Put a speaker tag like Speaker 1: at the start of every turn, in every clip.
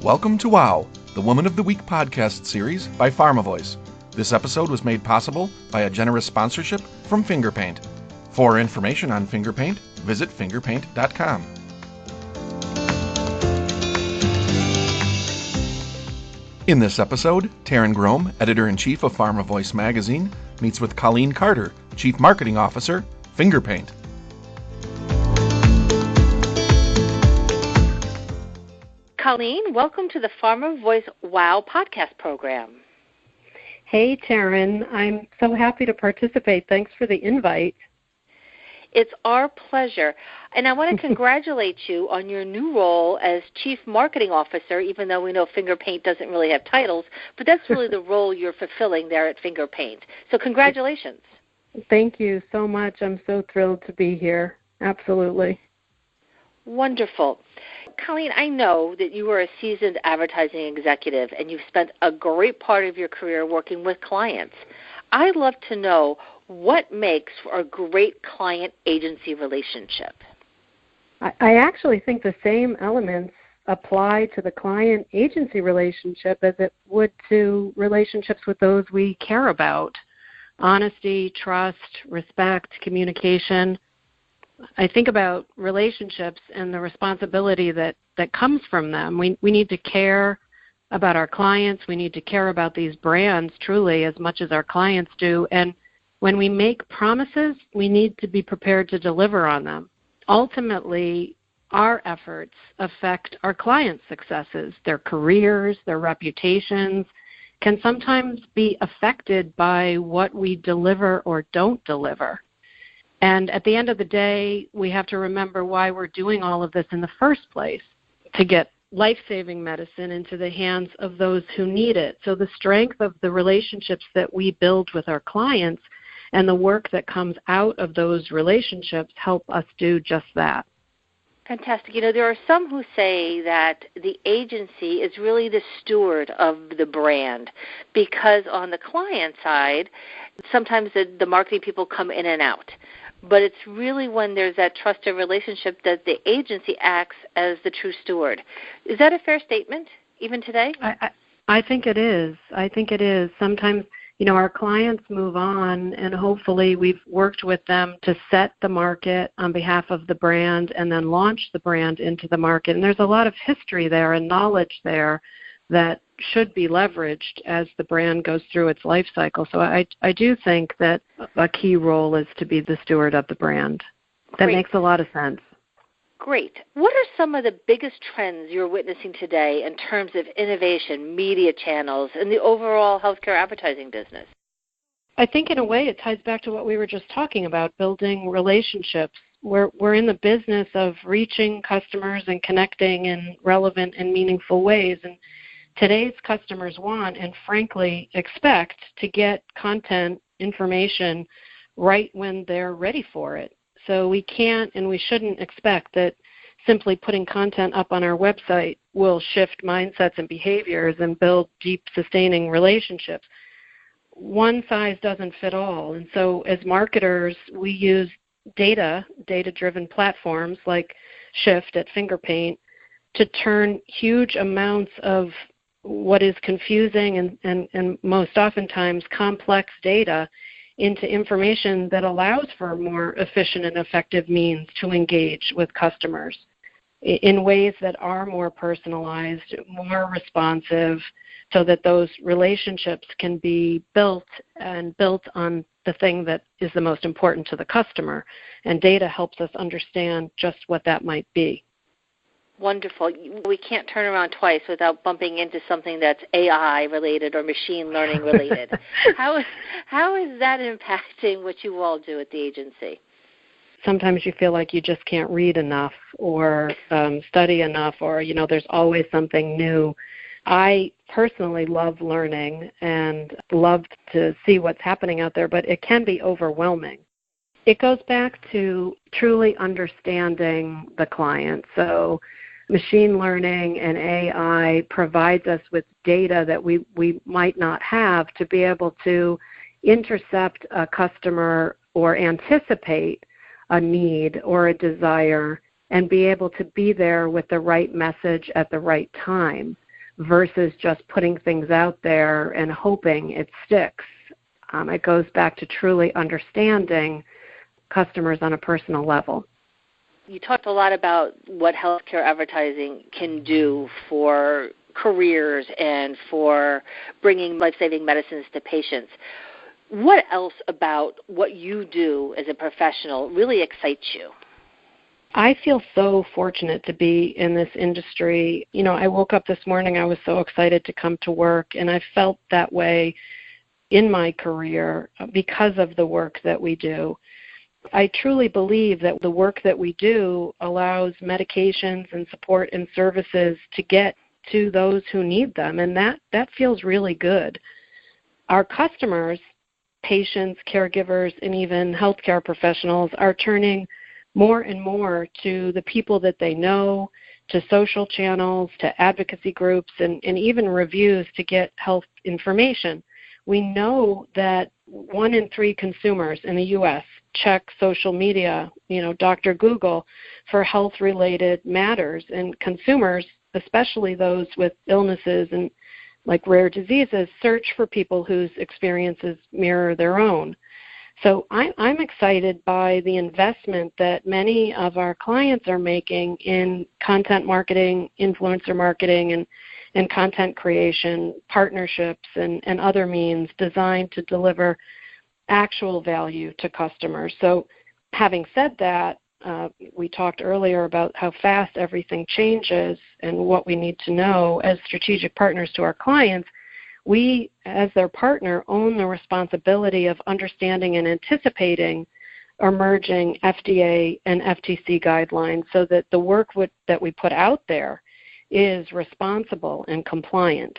Speaker 1: Welcome to WOW, the Woman of the Week podcast series by PharmaVOICE. This episode was made possible by a generous sponsorship from FingerPaint. For information on FingerPaint, visit fingerpaint.com. In this episode, Taryn Grome, editor-in-chief of PharmaVOICE magazine, meets with Colleen Carter, chief marketing officer, FingerPaint.
Speaker 2: Colleen, welcome to the PharmaVOICE WOW podcast program.
Speaker 3: Hey, Taryn. I'm so happy to participate. Thanks for the invite.
Speaker 2: It's our pleasure. And I want to congratulate you on your new role as Chief Marketing Officer, even though we know FingerPaint doesn't really have titles, but that's really the role you're fulfilling there at FingerPaint. So congratulations.
Speaker 3: Thank you so much. I'm so thrilled to be here. Absolutely.
Speaker 2: Wonderful. Colleen, I know that you are a seasoned advertising executive and you've spent a great part of your career working with clients. I'd love to know what makes for a great client-agency relationship.
Speaker 3: I actually think the same elements apply to the client-agency relationship as it would to relationships with those we care about. Honesty, trust, respect, communication. I think about relationships and the responsibility that comes from them. We need to care about our clients. We need to care about these brands truly as much as our clients do. And when we make promises, we need to be prepared to deliver on them. Ultimately, our efforts affect our clients' successes. Their careers, their reputations can sometimes be affected by what we deliver or don't deliver. And at the end of the day, we have to remember why we're doing all of this in the first place, to get life-saving medicine into the hands of those who need it. So the strength of the relationships that we build with our clients and the work that comes out of those relationships help us do just that.
Speaker 2: Fantastic. You know, there are some who say that the agency is really the steward of the brand because on the client side, sometimes the marketing people come in and out. But it's really when there's that trusted relationship that the agency acts as the true steward. Is that a fair statement, even today?
Speaker 3: I think it is. I think it is. Sometimes, our clients move on, and hopefully we've worked with them to set the market on behalf of the brand and then launch the brand into the market. And there's a lot of history there and knowledge there that should be leveraged as the brand goes through its life cycle. So I do think that a key role is to be the steward of the brand. That
Speaker 2: Great.
Speaker 3: Makes a lot of sense.
Speaker 2: Great. What are some of the biggest trends you're witnessing today in terms of innovation, media channels, and the overall healthcare advertising business?
Speaker 3: I think in a way it ties back to what we were just talking about, building relationships. We're in the business of reaching customers and connecting in relevant and meaningful ways. And today's customers want and frankly expect to get content, information right when they're ready for it. So we can't and we shouldn't expect that simply putting content up on our website will shift mindsets and behaviors and build deep, sustaining relationships. One size doesn't fit all. And so as marketers, we use data-driven platforms like Shift at FingerPaint to turn huge amounts of what is confusing and most oftentimes complex data into information that allows for more efficient and effective means to engage with customers in ways that are more personalized, more responsive, so that those relationships can be built on the thing that is the most important to the customer. And data helps us understand just what that might be.
Speaker 2: Wonderful. We can't turn around twice without bumping into something that's AI related or machine learning related. How is that impacting what you all do at the agency?
Speaker 3: Sometimes you feel like you just can't read enough or study enough, or there's always something new. I personally love learning and love to see what's happening out there, but it can be overwhelming. It goes back to truly understanding the client. So machine learning and AI provides us with data that we might not have to be able to intercept a customer or anticipate a need or a desire and be able to be there with the right message at the right time. versus just putting things out there and hoping it sticks. It goes back to truly understanding customers on a personal level.
Speaker 2: You talked a lot about what healthcare advertising can do for careers and for bringing life-saving medicines to patients. What else about what you do as a professional really excites you?
Speaker 3: I feel so fortunate to be in this industry. You know, I woke up this morning, I was so excited to come to work, and I felt that way in my career because of the work that we do. I truly believe that the work that we do allows medications and support and services to get to those who need them, and that feels really good. Our customers, patients, caregivers, and even healthcare professionals are turning more and more to the people that they know, to social channels, to advocacy groups, and even reviews to get health information. We know that 1 in 3 consumers in the U.S. check social media, Dr. Google, for health-related matters. And consumers, especially those with illnesses and like rare diseases, search for people whose experiences mirror their own. So I'm excited by the investment that many of our clients are making in content marketing, influencer marketing, and content creation, partnerships, and other means designed to deliver actual value to customers. So having said that, we talked earlier about how fast everything changes and what we need to know as strategic partners to our clients. We, as their partner, own the responsibility of understanding and anticipating emerging FDA and FTC guidelines so that the work that we put out there is responsible and compliant.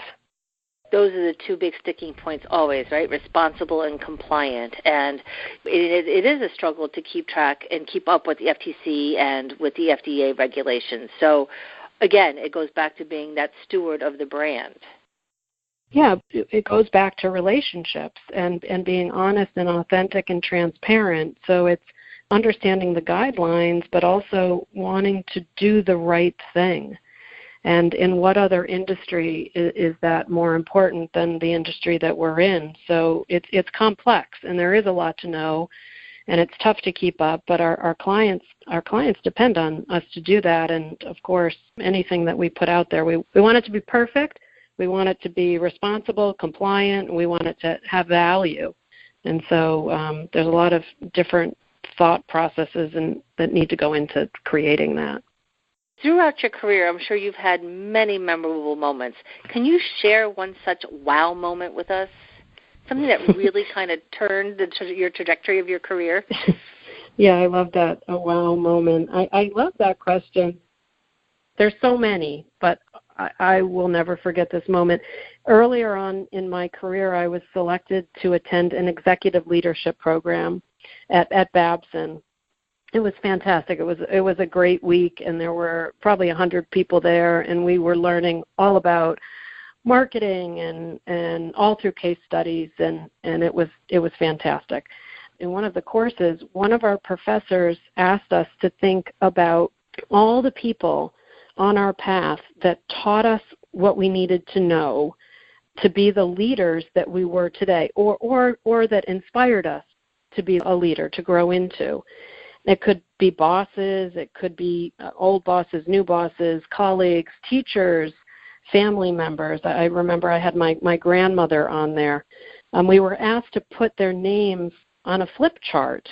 Speaker 2: Those are the two big sticking points always, right? Responsible and compliant. And it is a struggle to keep track and keep up with the FTC and with the FDA regulations. So, again, it goes back to being that steward of the brand.
Speaker 3: Yeah, it goes back to relationships and being honest and authentic and transparent. So it's understanding the guidelines, but also wanting to do the right thing. And in what other industry is that more important than the industry that we're in? So it's complex, and there is a lot to know, and it's tough to keep up. But our clients depend on us to do that. And of course, anything that we put out there, we want it to be perfect. We want it to be responsible, compliant, and we want it to have value. And so there's a lot of different thought processes that need to go into creating that.
Speaker 2: Throughout your career, I'm sure you've had many memorable moments. Can you share one such wow moment with us? Something that really kind of turned your trajectory of your career?
Speaker 3: Yeah, I love that, a wow moment. I love that question. There's so many, but I will never forget this moment. Earlier on in my career, I was selected to attend an executive leadership program at Babson. It was fantastic. It was a great week, and there were probably 100 people there, and we were learning all about marketing and all through case studies, and it was fantastic. In one of the courses, one of our professors asked us to think about all the people on our path that taught us what we needed to know to be the leaders that we were today, or that inspired us to be a leader, to grow into. It could be bosses, it could be old bosses, new bosses, colleagues, teachers, family members. I remember I had my grandmother on there. We were asked to put their names on a flip chart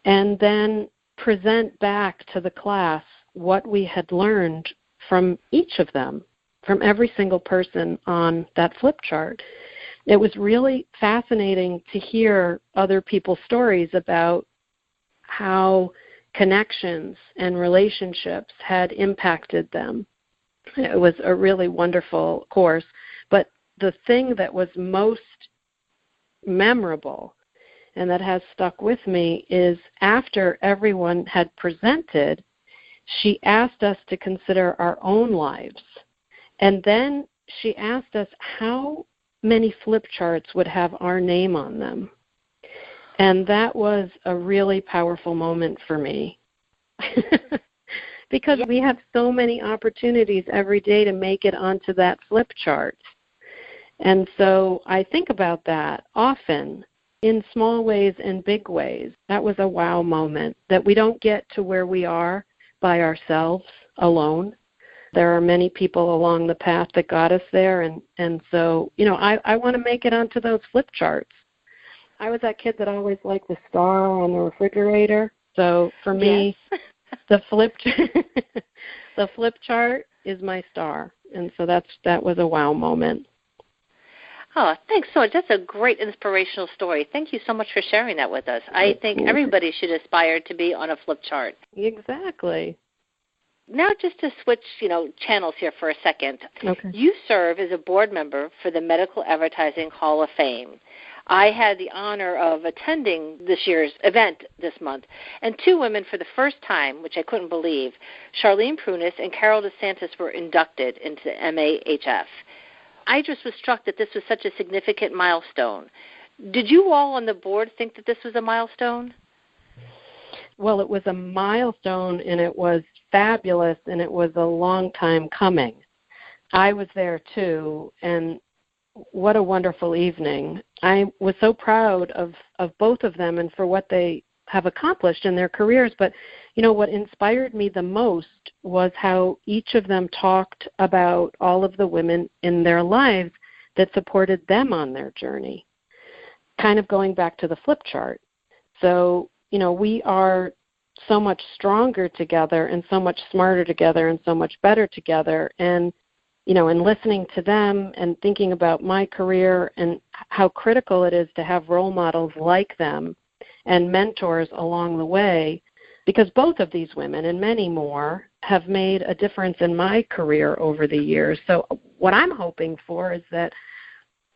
Speaker 3: and then present back to the class what we had learned from each of them, from every single person on that flip chart. It was really fascinating to hear other people's stories about how connections and relationships had impacted them. It was a really wonderful course. But the thing that was most memorable and that has stuck with me is after everyone had presented, she asked us to consider our own lives. And then she asked us how many flip charts would have our name on them. And that was a really powerful moment for me because we have so many opportunities every day to make it onto that flip chart. And so I think about that often in small ways and big ways. That was a wow moment, that we don't get to where we are by ourselves alone. There are many people along the path that got us there, and so, I want to make it onto those flip charts. I was that kid that always liked the star on the refrigerator. So for me, yes. the flip chart is my star, and so that was a wow moment.
Speaker 2: Oh, thanks so much. That's a great inspirational story. Thank you so much for sharing that with us. I think everybody should aspire to be on a flip chart.
Speaker 3: Exactly.
Speaker 2: Now just to switch, channels here for a second.
Speaker 3: Okay.
Speaker 2: You serve as a board member for the Medical Advertising Hall of Fame. I had the honor of attending this year's event this month, and two women for the first time, which I couldn't believe, Charlene Prunis and Carol DeSantis, were inducted into MAHF. I just was struck that this was such a significant milestone. Did you all on the board think that this was a milestone?
Speaker 3: Well, it was a milestone, and it was fabulous, and it was a long time coming. I was there, too, and what a wonderful evening. I was so proud of both of them and for what they have accomplished in their careers. But, what inspired me the most was how each of them talked about all of the women in their lives that supported them on their journey, kind of going back to the flip chart. So, we are so much stronger together and so much smarter together and so much better together. And and listening to them and thinking about my career and how critical it is to have role models like them and mentors along the way, because both of these women and many more have made a difference in my career over the years. So what I'm hoping for is that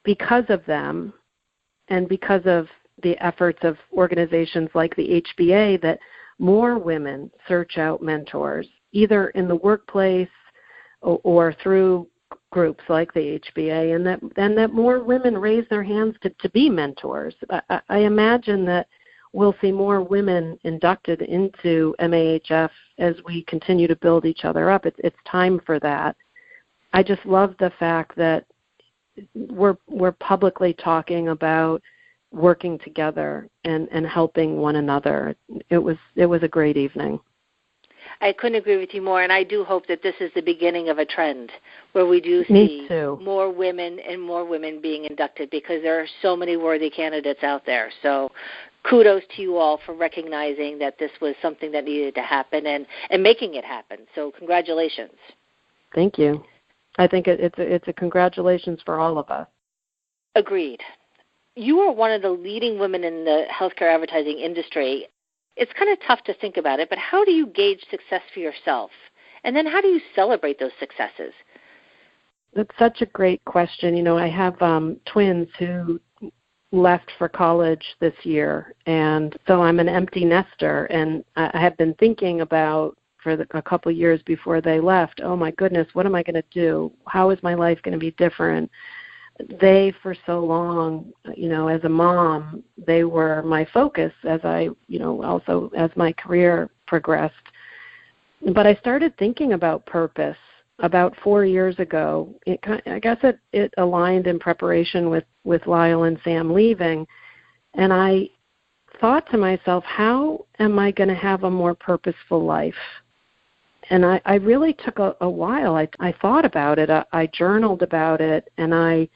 Speaker 3: because of them and because of the efforts of organizations like the HBA, that more women search out mentors, either in the workplace or through groups like the HBA, and that more women raise their hands to be mentors. I imagine that we'll see more women inducted into MAHF as we continue to build each other up. It's time for that. I just love the fact that we're publicly talking about working together and helping one another. It was a great evening.
Speaker 2: I couldn't agree with you more, and I do hope that this is the beginning of a trend where we do see more women and more women being inducted, because there are so many worthy candidates out there. So kudos to you all for recognizing that this was something that needed to happen and making it happen. So congratulations.
Speaker 3: Thank you. I think it's a congratulations for all of us.
Speaker 2: Agreed. You are one of the leading women in the healthcare advertising industry. It's kind of tough to think about it, but how do you gauge success for yourself? And then how do you celebrate those successes?
Speaker 3: That's such a great question. I have twins who left for college this year, and so I'm an empty nester, and I have been thinking about for a couple of years before they left, oh my goodness, what am I going to do? How is my life going to be different? They, for so long, as a mom, they were my focus as I, also as my career progressed. But I started thinking about purpose about 4 years ago. I guess it aligned in preparation with Lyle and Sam leaving. And I thought to myself, how am I going to have a more purposeful life? And I really took a while. I thought about it. I journaled about it, and I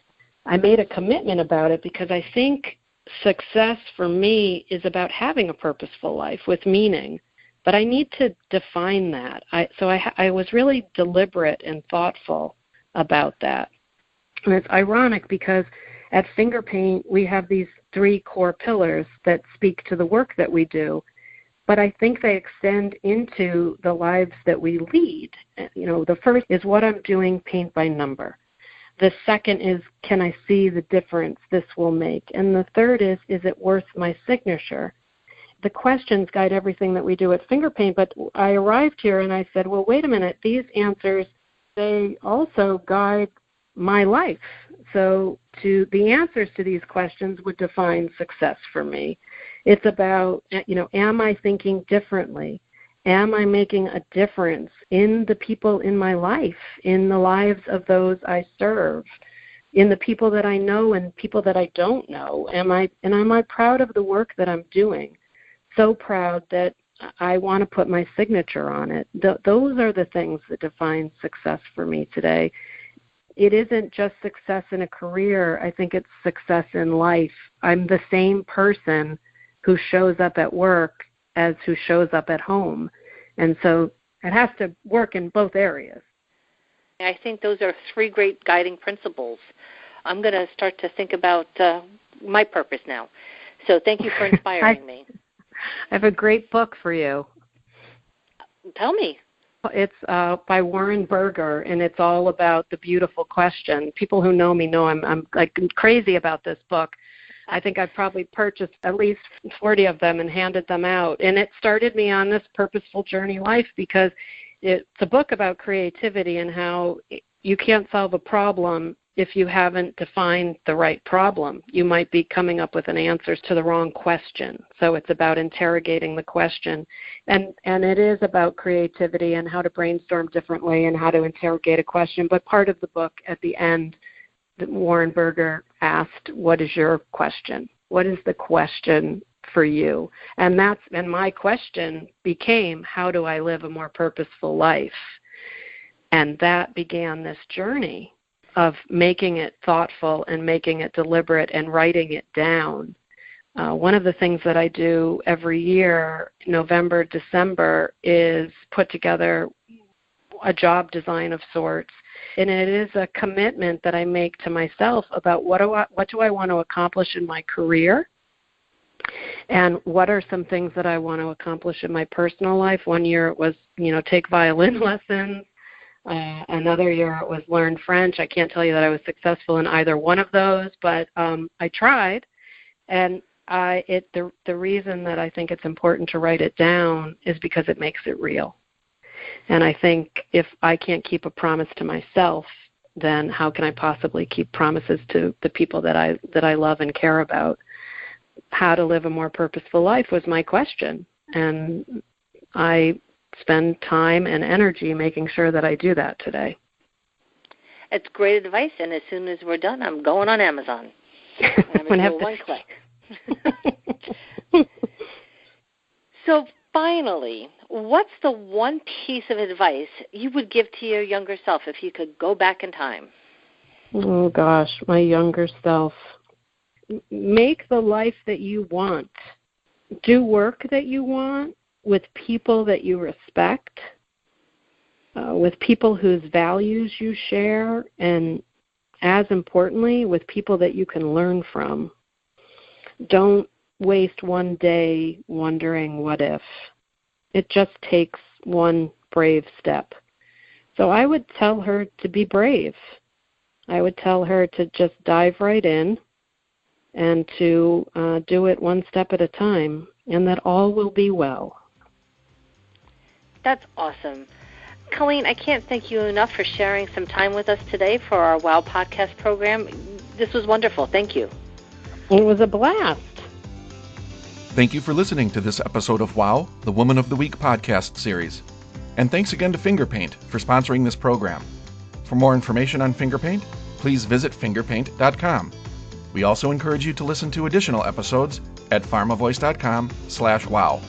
Speaker 3: made a commitment about it, because I think success for me is about having a purposeful life with meaning. But I need to define that. I was really deliberate and thoughtful about that. And it's ironic because at FingerPaint we have these 3 core pillars that speak to the work that we do. But I think they extend into the lives that we lead. The first is what I'm doing paint by number. The second is, can I see the difference this will make? And the third is it worth my signature? The questions guide everything that we do at FingerPaint, but I arrived here and I said, well, wait a minute, these answers, they also guide my life. So the answers to these questions would define success for me. It's about, am I thinking differently? Am I making a difference in the people in my life, in the lives of those I serve, in the people that I know and people that I don't know? Am I proud of the work that I'm doing? So proud that I want to put my signature on it. Those are the things that define success for me today. It isn't just success in a career. I think it's success in life. I'm the same person who shows up at work as who shows up at home. And so it has to work in both areas.
Speaker 2: I think those are 3 great guiding principles. I'm going to start to think about my purpose now. So thank you for inspiring me.
Speaker 3: I have a great book for you.
Speaker 2: Tell me.
Speaker 3: It's by Warren Berger, and it's all about the beautiful question. People who know me know I'm like crazy about this book. I think I've probably purchased at least 40 of them and handed them out. And it started me on this purposeful journey life because it's a book about creativity and how you can't solve a problem if you haven't defined the right problem. You might be coming up with an answers to the wrong question. So it's about interrogating the question. And it is about creativity and how to brainstorm differently and how to interrogate a question. But part of the book at the end, Warren Berger asked, what is your question? What is the question for you? And my question became, how do I live a more purposeful life? And that began this journey of making it thoughtful and making it deliberate and writing it down. One of the things that I do every year, November, December, is put together a job design of sorts. And it is a commitment that I make to myself about what do I want to accomplish in my career, and what are some things that I want to accomplish in my personal life. One year it was, take violin lessons. Another year it was learn French. I can't tell you that I was successful in either one of those, but I tried. And the reason that I think it's important to write it down is because it makes it real. And I think if I can't keep a promise to myself, then how can I possibly keep promises to the people that I love and care about? How to live a more purposeful life was my question. And I spend time and energy making sure that I do that today.
Speaker 2: It's great advice, and as soon as we're done, I'm going on Amazon. I'm going to do one click. So finally, what's the one piece of advice you would give to your younger self if you could go back in time?
Speaker 3: Oh, gosh, my younger self. Make the life that you want. Do work that you want with people that you respect, with people whose values you share, and as importantly, with people that you can learn from. Don't waste one day wondering what if. It just takes one brave step. So I would tell her to be brave. I would tell her to just dive right in and to do it one step at a time, and that all will be well.
Speaker 2: That's awesome. Colleen, I can't thank you enough for sharing some time with us today for our WOW podcast program. This was wonderful. Thank you.
Speaker 3: It was a blast.
Speaker 1: Thank you for listening to this episode of WOW, the Woman of the Week podcast series. And thanks again to Fingerpaint for sponsoring this program. For more information on Fingerpaint, please visit fingerpaint.com. We also encourage you to listen to additional episodes at pharmavoice.com/wow.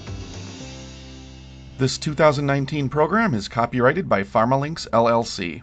Speaker 1: This 2019 program is copyrighted by PharmaLinks, LLC.